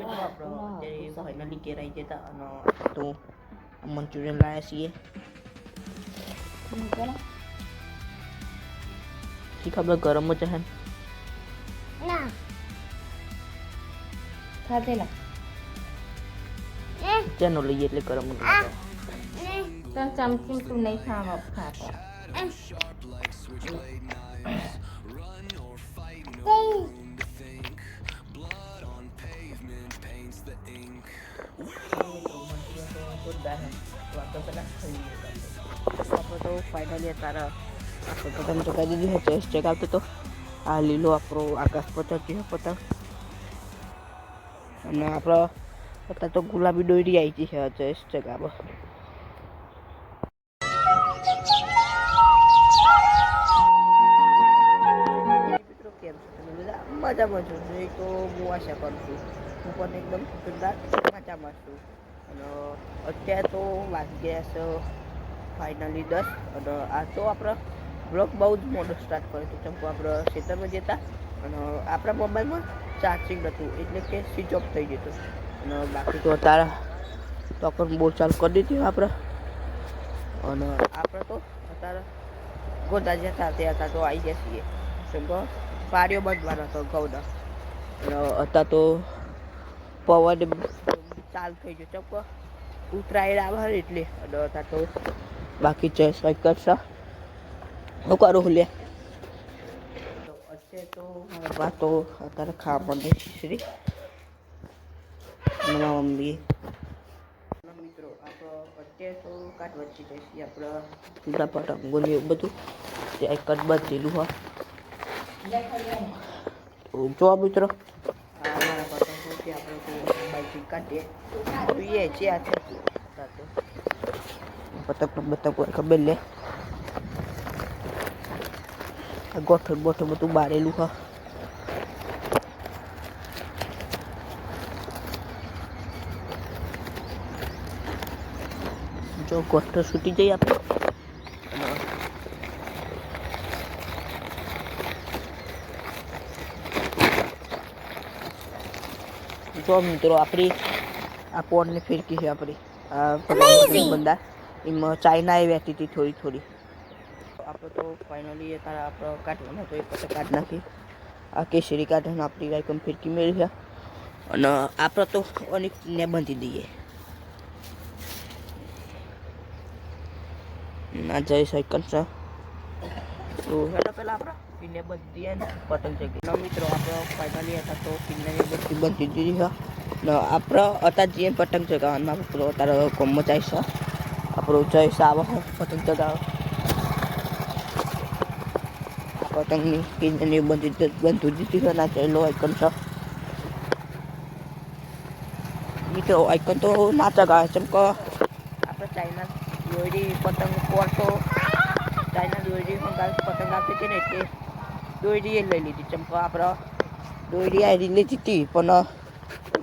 મિત્રો આપણે ફાઇનલી ઘેર આવી જતા અને તો મંચુરિયન લાવ્યા છીએ શી ખબર ગરમ જ હે ના ખાધેલા જેનો લઈએ એટલે ગરમ જ લાગે તને ચમચી તું નહીં ખાવા ખાતો તો ફાઇનલી તારા આપણે પતંગ ચગાવી દીધી છે ચેસ ચગાવતો તો આ લીલો આપણો આકાશ પતંગ છે પતંગ અને આપણો અત્યારે તો ગુલાબી દોરી આવી છે ચેસ ચગાવો મિત્રો કેમ છો તમે બધા મજામાં છો એ તો હું આશા કરું છું હું પણ એકદમ જોરદાર મજામાં છું અને અત્યારે તો વાગી ગયા છે ફાઇનલી 10 અને આ તો આપણે બ્લોગ બહુ જ મોડો સ્ટાર્ટ કર્યો હતો ચંપુ આપણે ખેતરમાં જતા અને આપણા મોબાઈલમાં ચાર્જિંગ નહોતું એટલે કે સ્વિચ ઓફ થઈ જતું અને બાકી તો અત્યારે તો પણ બહુ ચાલુ કરી દીધી આપણે અને આપણે તો અત્યારે ગોધા જતા હતા તો આવી ગયા છીએ ચંપુ પાડીઓ બાંધવાનો હતો ઘઉંનો અત્યારે તો પવન ચાલુ થઈ ગયો ચંપુ ઉતરાયણ આવે એટલે અને અત્યારે તો બાકી છે સાયકલ છે હું કરું લે અત્યારે તો મારા બા તો અત્યારે ખાવા માંડે શ્રી મારા મમ્મી મિત્રો આપણે અત્યારે તો કાટ વચ્ચે જઈશું આપણે જુદા પતંગો ને એવું બધું સાયકલ બાંધેલું હોય જો મિત્રો આ મારા પતંગો છે આપણે તો બાઈક કાઢીએ જોઈએ છે આ પતંગ ખબર લે ગોઠણ બોઠણ બધું બારેલું હા જો ગોઠણ છૂટી જઈએ આપણે જો મિત્રો આપણી આ પોણની ફિરકી છે આપણી આ બંદા એમાં ચાઇના એ વહેતી હતી થોડી થોડી આપણે તો ફાઇનલી તારા આપણે કાઢવાનો તો એક પછી કાઢ નાખી આ કેસરી કાઢીને આપણી વાયકમ ફિરકી મેળવી છે અને આપણે તો અનેકને બાંધી દઈએ ના જઈ સાયકલ છે તો હેલો પહેલાં આપણે પીને બાંધી દઈએ ને પતંગ ચગી મિત્રો આપણે ફાઇનલી હતા તો પીને બધી બાંધી દીધી છે ને આપણે અત્યારે જઈએ પતંગ ચગાવવાના આપણો અત્યારે કોમમાં જાય છે આપણો જઈશ આવો પતંગ ચગાવો પતંગની પીંજની બંધુ દીધી છે ના ચેલો આઈકન છે મિત્રો આઈકન તો ના ચગાવે ચમકો આપણે ચાઇના દોરી પતંગ પોરતો ચાઇના દોરી પતંગ આપી હતી ને એટલે દોરી એ લઈ લીધી ચમકો આપણે દોરી આવી લીધી હતી પણ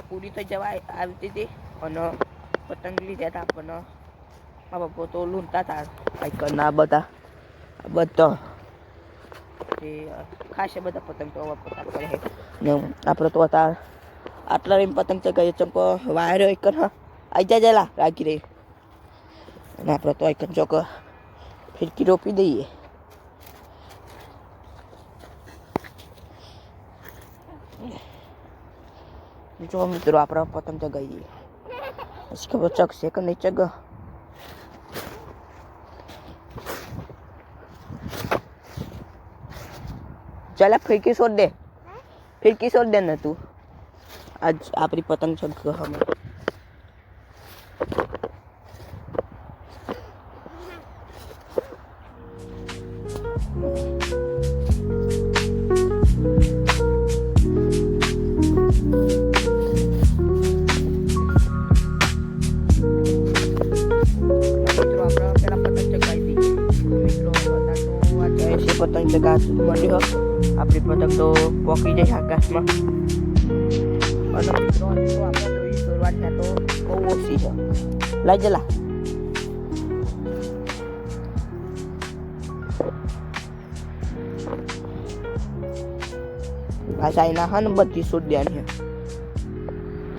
પૂરી તો જવા આવતી હતી અને પતંગ લીધા હતા પણ મા બાપા તો લૂંટતા હતા આઈકનના બધા ખાસ બધા પતંગ તો પતંગ કરે ને આપણે તો હતા આટલા રેમ પતંગ ચગાવીએ ચંપો વાયર આઈકન આવી જાય જેલા રાખી રહી અને આપણે તો આઈકન ચોક ફિરકી રોપી દઈએ જો મિત્રો આપણે પતંગ ચગાવીએ પછી ખબર ચગશે કે નહીં ચગ ચાલ ફિરકી છોડ દે ને તું આજ આપણી પતંગ ચગ હમે પતંગ ચગાવવા માંડ્યો આપણી પતંગ તો પોકી જાય આકાશમાં અને મિત્રો આપણે તો શરૂઆત તો બહુ ઓછી છે લઈ જલા આ ચાઇના હા ને બધી શોધ દેવાની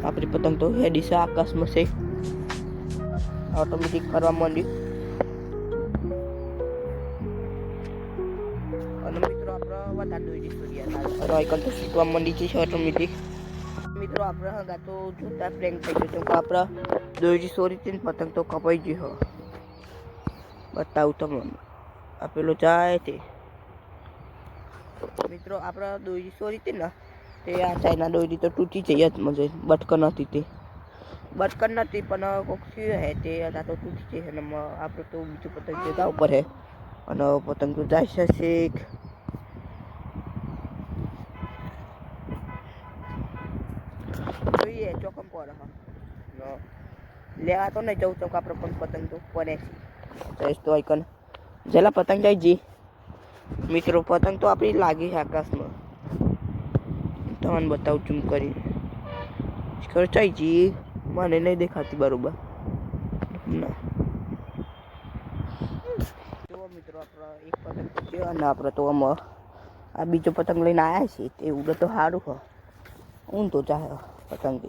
આપણી પતંગ તો હેડી છે આકાશમાં છે, ઓટોમેટિક ફરવા માંડ્યું. અને મિત્રો આપણે વધારે દોરી છોડ્યા આઈકન તો શીખવા માંડી છે ઓટોમેટિક. મિત્રો આપણે હંગા તો જોતા પ્રેન્ક થઈ ગયો તો આપણે દોરી છોડી હતી ને પતંગ તો કપાઈ ગયો. બતાવું તમને આ પેલો જાય તે મિત્રો આપણે દોરી છોડી હતી ને તે આ ચાઇના દોરી તો તૂટી જઈ જ મજે બટકન હતી તે બટકન નથી પણ કોક થયું હે તે હતા તો તૂટી જઈ અને આપણે તો બીજું પતંગ જતા ઉપર હે અને પતંગ તો જાય છે શેખ. જોઈએ ચોકમ પર લેવા તો નહીં જવું ચોક આપણે પણ પતંગ તો પડે છે તો આઈકન જેલા પતંગ જાય જી મિત્રો પતંગ તો આપણી લાગી છે આકાશમાં. તમને બતાવું ચૂમ કરી ખર્ચાઈ જી મને નહીં દેખાતી બરોબર ના. જો મિત્રો આપણે એક પતંગ તો છે અને આપણે તો આમ આ બીજો પતંગ લઈને આવ્યા છીએ તે ઉડે તો સારું હોય હું તો ચાહે પતંગ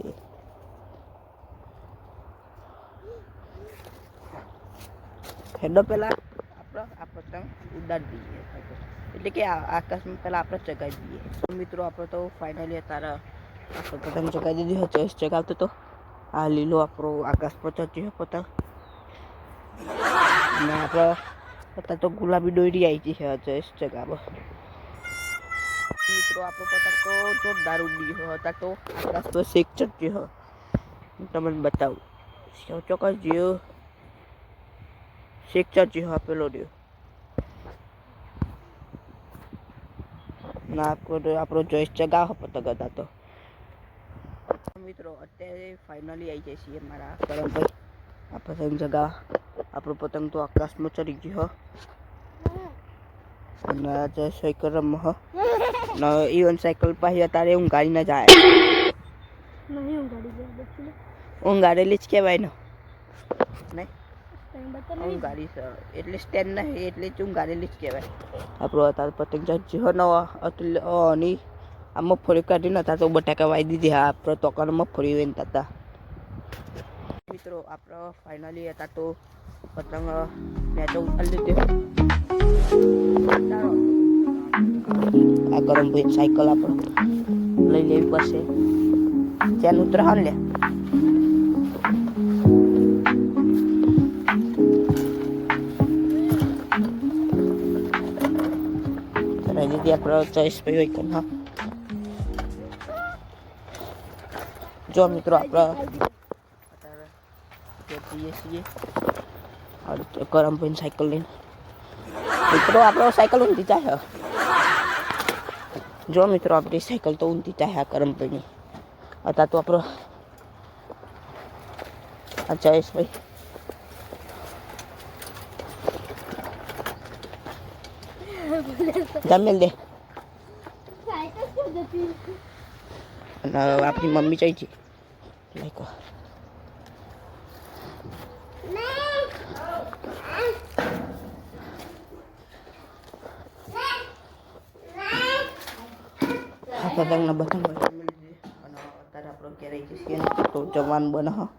હેડો પેલા આપણે આ પતંગ ઉડાડી દઈએ એટલે કે આકાશમાં પેલા આપણે ચગાવી દઈએ. મિત્રો આપણે તો ફાઇનલી તારા આપણે પતંગ ચગાવી દીધી હોય ચોઈસ ચગાવતો તો આ લીલો આપણો આકાશ પર ચડ્યો પતંગ અને આપણે અત્યારે તો ગુલાબી દોરી આવી છે ચોઈસ ચગાવો. મિત્રો આપણો પતંગ તો જોરદાર ઉડી હોય હતા તો આકાશ પર શેક ચડ્યો હોય હું તમને બતાવું ચોક્કસ જીઓ શેક ચડ્યો આપેલો રહ્યો ના આપણો ચોઈસ ચગાવ પતંગ હતા તો. મિત્રો અત્યારે ફાઇનલી આવી જાય છીએ મારા કરણભાઈ આ પતંગ ચગાવ આપણો પતંગ તો આકાશમાં ચડી ગયો અને આજે સાયકલ રમ ને ઇવન સાયકલ પાસે અત્યારે ઊંઘાડી ના જાય ઊંઘાડેલી જ કહેવાય ને નહીં ઊંઘાડી છે એટલે સ્ટેન્ડ નહીં એટલે જ ઊંઘાડેલી જ કહેવાય. આપણો અત્યારે પતંગ ચડ્યો નવા અને આ મગફળી કાઢીને હતા તો બટાકા વાઈ દીધી હા આપણે તોકાને મગફળી વેનતા હતા. મિત્રો આપણે ફાઇનલી હતા તો પતંગ મેં તો ઉતારી લીધી. આ ગરમ ભાઈ સાયકલ આપણે લઈ લેવી પડશે ત્યાં ઉતરા લે દીધી આપણે ચોઈસ ભાઈ હોય હા. જો મિત્રો આપણે અત્યારે જઈએ છીએ ગરમ ભાઈ સાયકલ લઈને મિત્રો આપણો સાયકલ ઊંધી જાય. જો મિત્રો આપણી સાયકલ તો ઊંધી જાય ગરમ ભાઈની અત્યારે તો આપણો આ ચોઈસ ભાઈ જમેલ દે અને આપણી મમ્મી ચાઈ છે લાઈકો પતંગના બતંગ અને અત્યારે આપણો ક્યારે જઈએ તો જમવાનું બને હા.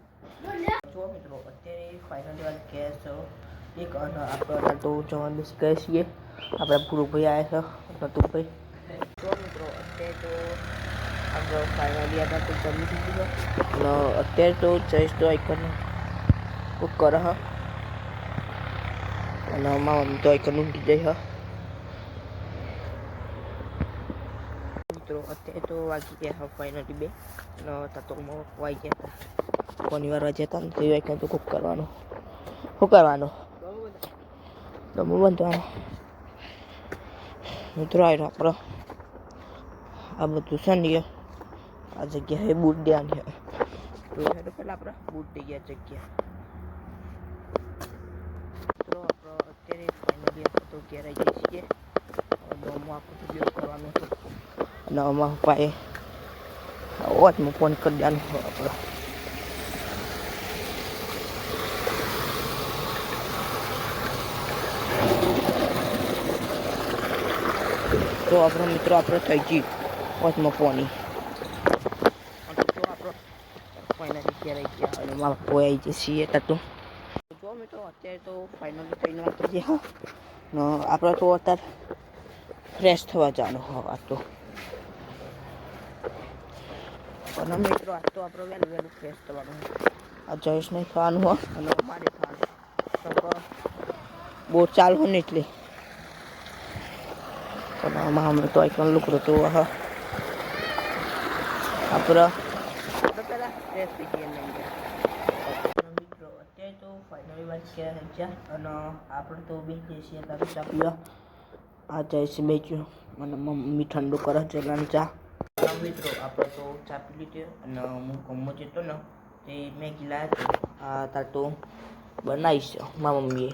જો મિત્રો અત્યારે ફાઇનલી વાત ગેસ એક અને આપણે તો જવાનું બેસી ગયા છીએ. આપણે પૂરો ભાઈ આવ્યા છે રતુભાઈ. જો મિત્રો અત્યારે તો આપણે ફાઇનલી આપણે તો જમી દીધું અને અત્યારે તો જઈશ તો આઈકન બુક કરે હા અને મારા મમ્મી તો આઈકન ઊંઘી જાય હા. મિત્રો અત્યારે તો વાગી ગયા હા ફાઇનલી 2 અને તો વાગી ગયા હતા કોની વાર વાગ્યા હતા ને તે આઈકન તો કુક કરવાનું શું કરવાનું તો હું બાંધવાનું મિત્રો આવ્યો આપણો આ બધું છે ને આ જગ્યાએ બૂટ દેવાની તો હેડો પહેલાં આપણે બૂટ દઈ ગયા જગ્યા. મિત્રો આપણો અત્યારે ફાઇનલી આપણે તો ઘેર આવી જઈએ છીએ ડોમમાં આપણે વિડીયો કરવાનો હતો અને અમારા પપ્પાએ વોચમાં ફોન કરી દેવાનો આપણો. તો આપણો મિત્રો આપણે થઈ ગઈ વચમાં પોની તો આપણો ફાઇનલી ઘેર આવી ગયા અને મારા પપ્પા આવી જશે તો જો મિત્રો અત્યારે તો ફાઇનલી થઈને વાંચી ગયા ને આપણે તો અત્યારે ફ્રેશ થવા જવાનું આ તો અને મિત્રો આજ તો આપણે વહેલું ફ્રેશ થવાનું આ જયેશ નહીં થવાનું હોય અને મારે થવાનું બહુ ચાલુ હોય ને એટલે પણ આમાં તો આઈકન લુકડો તો હા આપણે પહેલાં ફ્રેશ થઈ ગયા લઈ ગયા મિત્રો અત્યારે તો ફાઇનલી વાત કર્યા છે અને આપણે તો બેસીએ છીએ તારું ચા પીવા આ જાય છે બેચ્યું અને મમ્મી ઠંડુ કરે ચલાની ચા મિત્રો આપણે તો ચા પી લીધી અને હું ગમો જતો ને તે મેગી લાવ્યો હતો આ તાર તો બનાવીશ મારા મમ્મીએ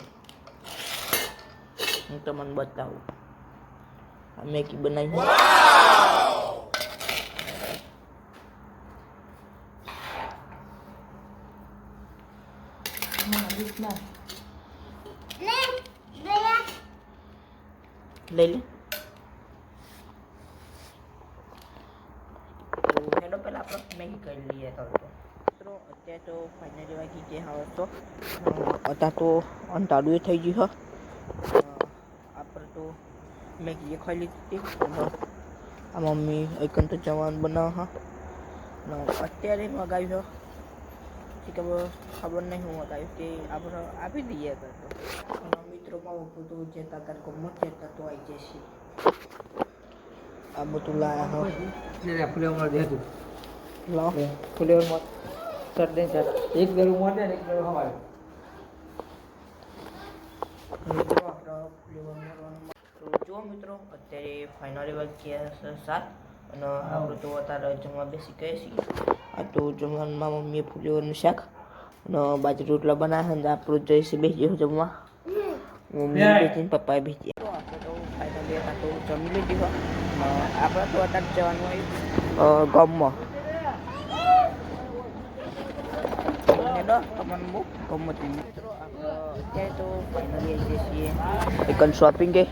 હું તમને બતાવું આ મેગી બનાવી લઈ લે તો હેડો પહેલાં આપણે મેગી કરી લઈએ તો મિત્રો અત્યારે તો ફાઇનલી વાગી ગયા હવે તો અત્યારે તો અંધારું થઈ ગયું આપણે તો મેગી ખાઈ લીધી આ મમ્મી એકન તો જવાનું બનાવ અત્યારે મગાવ્યું ખબર નહીં હું મગાવ્યું તે આપણે આપી દઈએ તો મિત્રોમાં બધું જે તાર ગમત જતા તો આવી જશે આ બધું લાયા હોય ફ્લેવર દે તું લો ફ્લેવરમાં ચટ દે ચટ એક ગરું મોટે ને એક ગરું હવાય મિત્રો આપણો ફ્લેવર મારવાનું તો જો મિત્રો અત્યારે ફાઇનલી વાગ્યા છે 7 અને આપણે તો અત્યારે જમવા બેસી ગયા છીએ આ તો જમવામાં મમ્મીએ ફુલેવરનું શાક અને બાજરી રોટલા બનાવ્યા અને આપણું જઈશું બેસી જમવા મમ્મી બેસીને પપ્પાએ બેસી તો આપણે તો ફાઇનલી આ તો જમી લીધી આપણે તો અત્યારે જવાનું હોય ગામમાં તમને બહુ ગમત મિત્રો આપણે અત્યારે તો ફાઇનલી આવી જઈએ છીએ એક શોપિંગ કે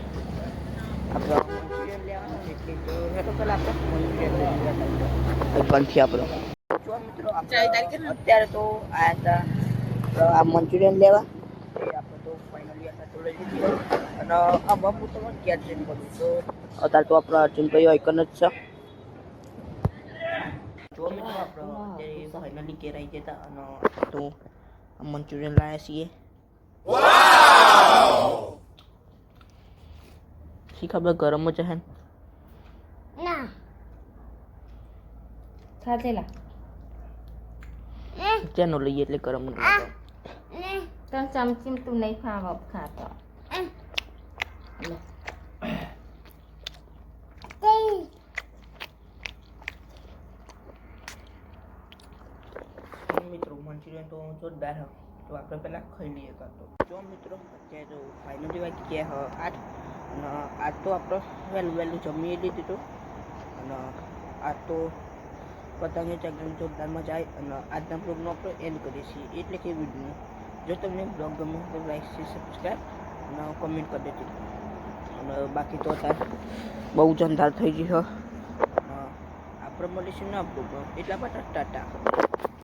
આપણે મંચુરિયન લેવાનું એટલે તો હેઠો પહેલાં આપણે મંચુરિયન લઈ લીધા કંઠી આપણો જો મિત્રો અત્યારે તો આવ્યા હતા આ મંચુરિયન લેવા આપણે તો ફાઇનલી અત્યારે તો લઈ લીધી અને આ બાપુ તમે ક્યાં ટ્રેન કરું તો અત્યારે તો આપણે અર્જુન ભાઈ આઈકન જ છે જો મિત્રો આપણે અત્યારે ફાઇનલી ઘેર આવી જતા અને તો મંચુરિયન લાવ્યા છીએ શી ખબર ગરમ જ હે ના ખાધેલા જેનો લઈએ એટલે ગરમ નહીં લાગે ત્રણ ચમચી તું નહીં ખાતો મિત્રો મંચુરિયન તો જોરદાર તો આપણે પહેલાં ખાઈ લઈએ કાં તો જો મિત્રો અત્યારે તો ફાઇનલી વાગી ગયા 8 અને આજ તો આપણે વહેલું જમી લીધું અને આજ તો પતંગે ચગીને જોરદાર મજા આવી અને આજના બ્લોગનો આપણે એન્ડ કરીએ છીએ એટલે કે વિડીયો જો તમને બ્લોગ ગમે તો લાઈક સબસ્ક્રાઈબ અને કમેન્ટ કરી દેજો અને બાકી તો અત્યારે બહુ જ અંધાર થઈ ગયું આપણે મળીશું ના બ્લોગ એટલા માટે ટાટા